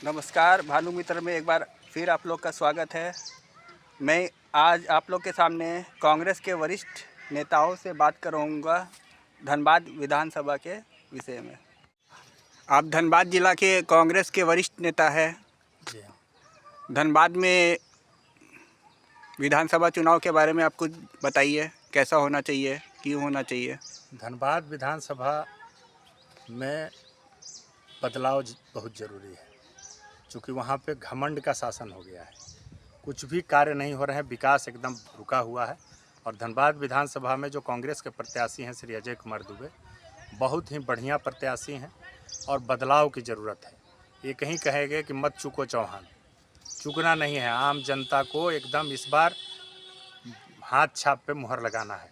नमस्कार भानु मित्र में एक बार फिर आप लोग का स्वागत है। मैं आज आप लोग के सामने कांग्रेस के वरिष्ठ नेताओं से बात करूँगा धनबाद विधानसभा के विषय में। आप धनबाद जिला के कांग्रेस के वरिष्ठ नेता हैं। जी हाँ। धनबाद में विधानसभा चुनाव के बारे में आप कुछ बताइए, कैसा होना चाहिए, क्यों होना चाहिए? धनबाद विधानसभा में बदलाव बहुत ज़रूरी है, क्योंकि वहाँ पे घमंड का शासन हो गया है। कुछ भी कार्य नहीं हो रहे हैं, विकास एकदम रुका हुआ है। और धनबाद विधानसभा में जो कांग्रेस के प्रत्याशी हैं श्री अजय कुमार दुबे, बहुत ही बढ़िया प्रत्याशी हैं और बदलाव की ज़रूरत है। ये कहीं कहेंगे कि मत चूको चौहान, चूकना नहीं है। आम जनता को एकदम इस बार हाथ छाप पे मुहर लगाना है,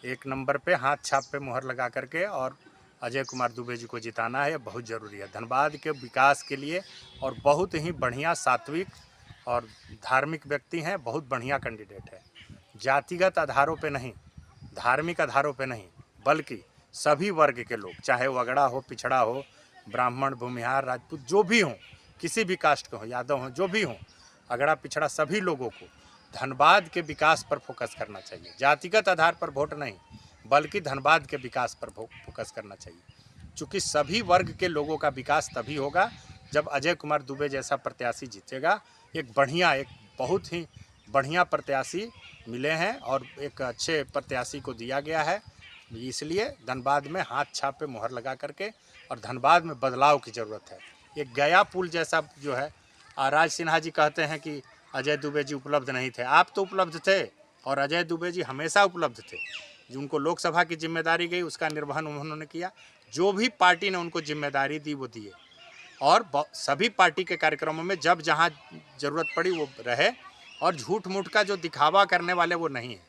एक नंबर पे हाथ छाप पे मुहर लगा करके और अजय कुमार दुबे जी को जिताना है। ये बहुत ज़रूरी है धनबाद के विकास के लिए। और बहुत ही बढ़िया सात्विक और धार्मिक व्यक्ति हैं, बहुत बढ़िया कैंडिडेट है। जातिगत आधारों पे नहीं, धार्मिक आधारों पे नहीं, बल्कि सभी वर्ग के लोग, चाहे वो अगड़ा हो, पिछड़ा हो, ब्राह्मण, भूमिहार, राजपूत, जो भी हों, किसी भी कास्ट के हों, यादव हों, जो भी हों, अगड़ा पिछड़ा सभी लोगों को धनबाद के विकास पर फोकस करना चाहिए। जातिगत आधार पर वोट नहीं, बल्कि धनबाद के विकास पर फोकस करना चाहिए, क्योंकि सभी वर्ग के लोगों का विकास तभी होगा जब अजय कुमार दुबे जैसा प्रत्याशी जीतेगा। एक बहुत ही बढ़िया प्रत्याशी मिले हैं और एक अच्छे प्रत्याशी को दिया गया है। इसलिए धनबाद में हाथ छाप पे मुहर लगा करके और धनबाद में बदलाव की ज़रूरत है। एक गया पुल जैसा जो है, राज सिन्हा जी कहते हैं कि अजय दुबे जी उपलब्ध नहीं थे। आप तो उपलब्ध थे और अजय दुबे जी हमेशा उपलब्ध थे। जिनको लोकसभा की जिम्मेदारी गई उसका निर्वहन उन्होंने किया। जो भी पार्टी ने उनको जिम्मेदारी दी वो दिए, और सभी पार्टी के कार्यक्रमों में जब जहां ज़रूरत पड़ी वो रहे। और झूठ मूठ का जो दिखावा करने वाले वो नहीं है,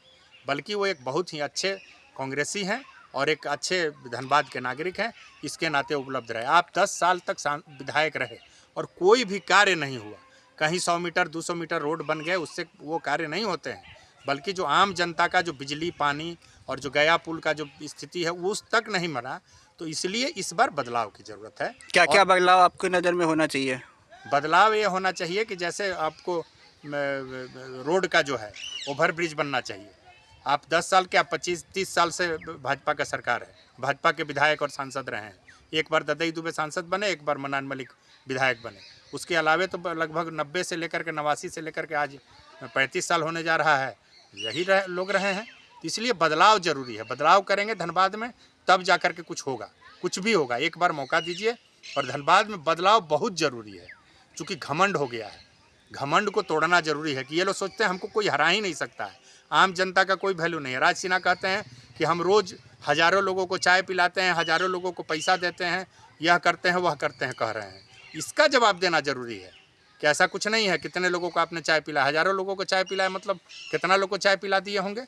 बल्कि वो एक बहुत ही अच्छे कांग्रेसी हैं और एक अच्छे धनबाद के नागरिक हैं। इसके नाते उपलब्ध रहे। आप 10 साल तक विधायक रहे और कोई भी कार्य नहीं हुआ। कहीं 100 मीटर 200 मीटर रोड बन गए, उससे वो कार्य नहीं होते हैं, बल्कि जो आम जनता का जो बिजली, पानी और जो गया पुल का जो स्थिति है वो उस तक नहीं मना। तो इसलिए इस बार बदलाव की ज़रूरत है। क्या क्या बदलाव आपकी नज़र में होना चाहिए? बदलाव ये होना चाहिए कि जैसे आपको रोड का जो है ओवर ब्रिज बनना चाहिए। आप 10 साल क्या 25-30 साल से भाजपा का सरकार है, भाजपा के विधायक और सांसद रहे हैं। एक बार ददई दुबे सांसद बने, एक बार मनान मलिक विधायक बने। उसके अलावे तो लगभग 90 से लेकर के 89 से लेकर के आज 35 साल होने जा रहा है, यही लोग रहे हैं। तो इसलिए बदलाव ज़रूरी है। बदलाव करेंगे धनबाद में तब जा कर के कुछ होगा, कुछ भी होगा। एक बार मौका दीजिए। और धनबाद में बदलाव बहुत ज़रूरी है, क्योंकि घमंड हो गया है। घमंड को तोड़ना जरूरी है कि ये लोग सोचते हैं हमको कोई हरा ही नहीं सकता है। आम जनता का कोई वैल्यू नहीं है। राज सिन्हा कहते हैं कि हम रोज़ हज़ारों लोगों को चाय पिलाते हैं, हज़ारों लोगों को पैसा देते हैं, यह करते हैं वह करते हैं, कह रहे हैं। इसका जवाब देना जरूरी है कि ऐसा कुछ नहीं है। कितने लोगों को आपने चाय पिलाया? हज़ारों लोगों को चाय पिलाया, मतलब कितना लोगों को चाय पिला दिए होंगे।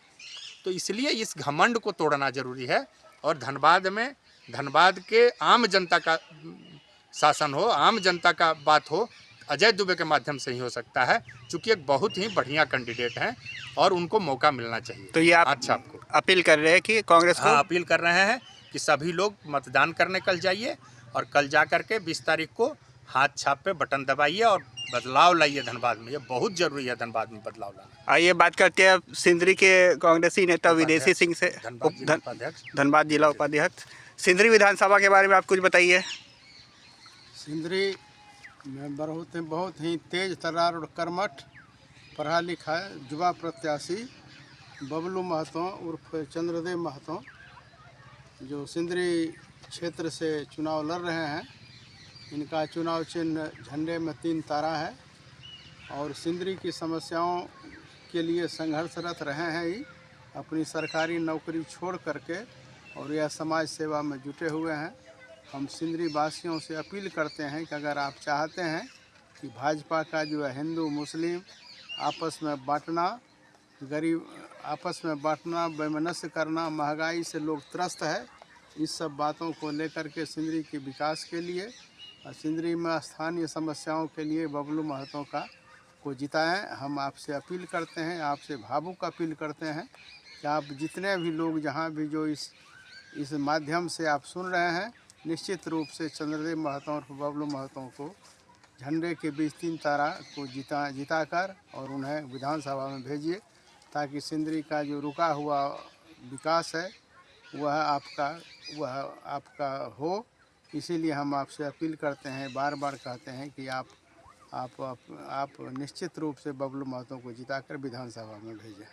तो इसलिए इस घमंड को तोड़ना जरूरी है। और धनबाद में धनबाद के आम जनता का शासन हो, आम जनता का बात हो, अजय दुबे के माध्यम से ही हो सकता है, क्योंकि एक बहुत ही बढ़िया कैंडिडेट हैं और उनको मौका मिलना चाहिए। तो ये आप अच्छा, आपको अपील कर रहे हैं कि कांग्रेस को? हाँ, अपील कर रहे हैं कि सभी लोग मतदान करने कल जाइए और कल जा करके 20 तारीख को हाथ छाप पे बटन दबाइए और बदलाव लाइए धनबाद में। ये बहुत जरूरी है धनबाद में बदलाव लाना। आइए बात करते हैं सिंदरी के कांग्रेसी नेता विदेशी सिंह से। धनबाद जिला उपाध्यक्ष। सिंदरी विधानसभा के बारे में आप कुछ बताइए। सिंदरी में बहुत ही तेज तर्रार और कर्मठ पढ़ा लिखा युवा प्रत्याशी बबलू महतो उर्फ चंद्रदेव महतो, जो सिंदरी क्षेत्र से चुनाव लड़ रहे हैं। इनका चुनाव चिन्ह झंडे में 3 तारा है और सिंदरी की समस्याओं के लिए संघर्षरत रहे हैं ही। अपनी सरकारी नौकरी छोड़ करके और यह समाज सेवा में जुटे हुए हैं। हम सिंदरी वासियों से अपील करते हैं कि अगर आप चाहते हैं कि भाजपा का जो है हिंदू मुस्लिम आपस में बांटना, गरीब आपस में बांटना, वैमनस्य करना, महंगाई से लोग त्रस्त है, इस सब बातों को लेकर के सिंदरी के विकास के लिए और सिंदरी में स्थानीय समस्याओं के लिए बबलू महतो को जिताएं। हम आपसे अपील करते हैं, आपसे भावुक अपील करते हैं कि आप जितने भी लोग जहां भी जो इस माध्यम से आप सुन रहे हैं, निश्चित रूप से चंद्रदेव महतो और बबलू महतो को झंडे के बीच 3 तारा को जिताकर और उन्हें विधानसभा में भेजिए, ताकि सिंदरी का जो रुका हुआ विकास है वह आपका हो। इसीलिए हम आपसे अपील करते हैं, बार बार कहते हैं कि आप निश्चित रूप से बबलू महतो को जिताकर विधानसभा में भेजें।